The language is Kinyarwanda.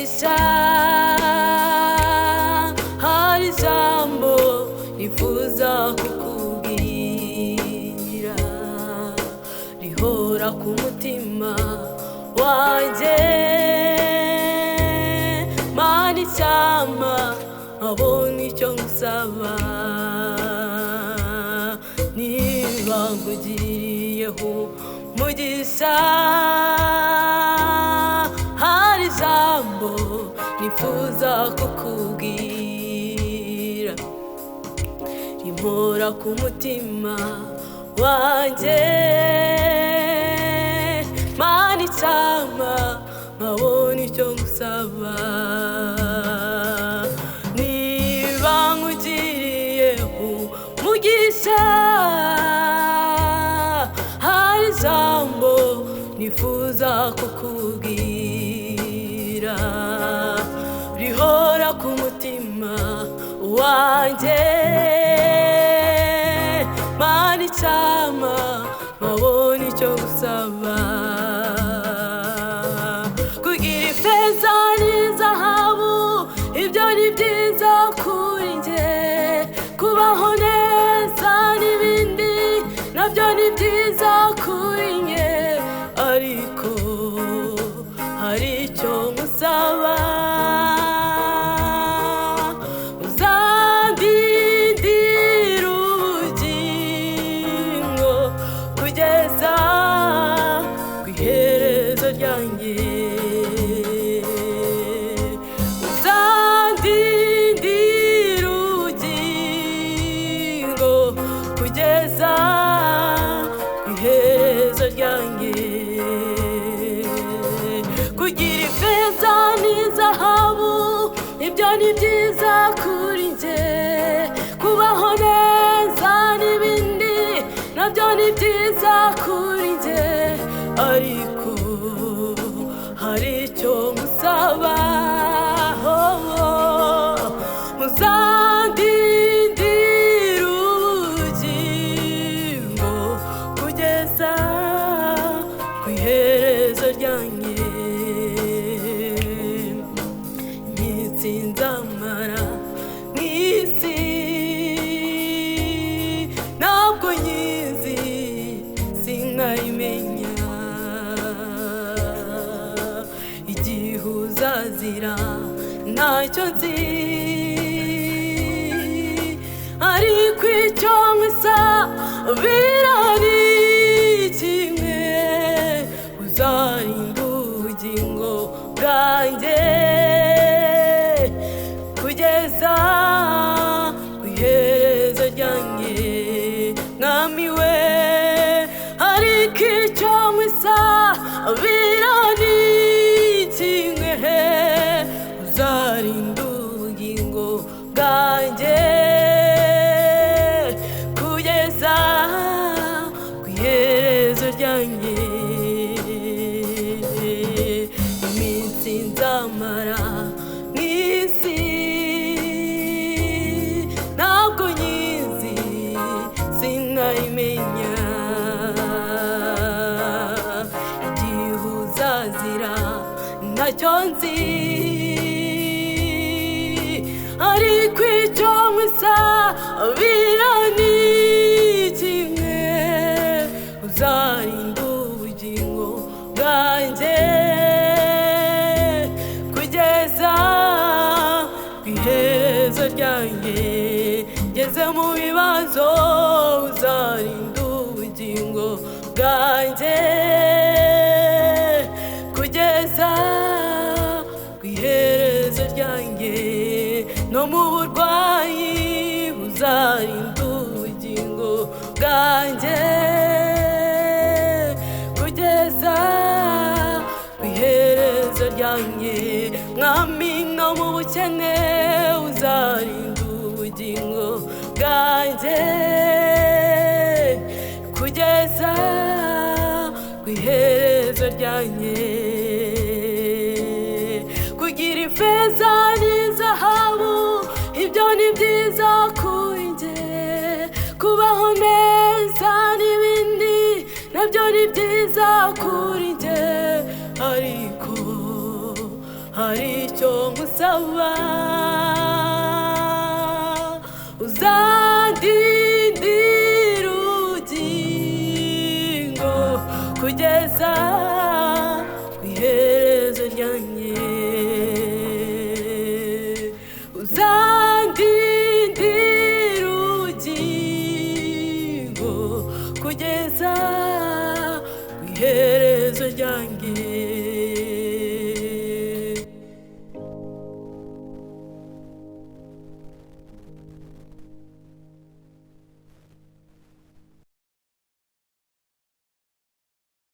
mugisha hari ijambo nifuza kukubwira rihora ku mutima wanjye Mana icyampa nkabona icyo ngusaba niba nkugiriyeho mugisha hari ijambo nifuza kukubwira rimpora ku mutima wanjye Mana icyampa nkabona icyo ngusaba niba nkugiriyeho mugisha hari ijambo nifuza kukubwira rihora ku mutima wanjye Mana icyampa nkabona icyo ngusaba kugira ifeza n'izahabu ibyo ni byiza kuri njye kubaho neza n'ibindi nabyo ni byiza kuri njye ariko hari icyo ngusaba uzandindira ubugingo kugeza ku iherezo ryanjye uzandindira ubugingo kugeza ku iherezo ryanjye kugira ifeza n'izahabu ibyo ni byiza kuri njye kubaho neza n'ibindi nabyo ni byiza kuri njye ariko hari icyo ngusaba muzandindira ubugingo kugeza ku iherezo ryanjye iminsi nzamara mu isi ntabwo nyizi sinkayimenya igihe uzazira ntacyo nzi ariko icyo nkwisabira ni kimwe uzarinda ubugingo bwanjye kugeza ku iherezo ryanjye mwami we ariko icyo nkwisabira ni kimwe uzarinda ubugingo bwanjye kugeza ku iherezo ryanjye iminsi nzamara mu isi ntabwo nyizi sinkayimenya igihe uzazira ntacyo nzi ariko icyo nkwisabira ni kimwe uzarinda ubugingo bwanjye kugeza ku iherezo ryanjye ngeze mu bibazo uzarinda ubugingo bwanjye kugeza ku iherezo ryanjye no mu burwayi uzarinda ubugingo bwanjye kugeza ku iherezo ryanjye mwami no mu bukene uzarinda ubugingo bwanjye kugeza ku iherezo ryanjye kugira ifeza n'izahabu ibyo ni byiza kuri njye kubaho neza n'ibindi nabyo ni byiza kuri njye ariko hari icyo nkusaba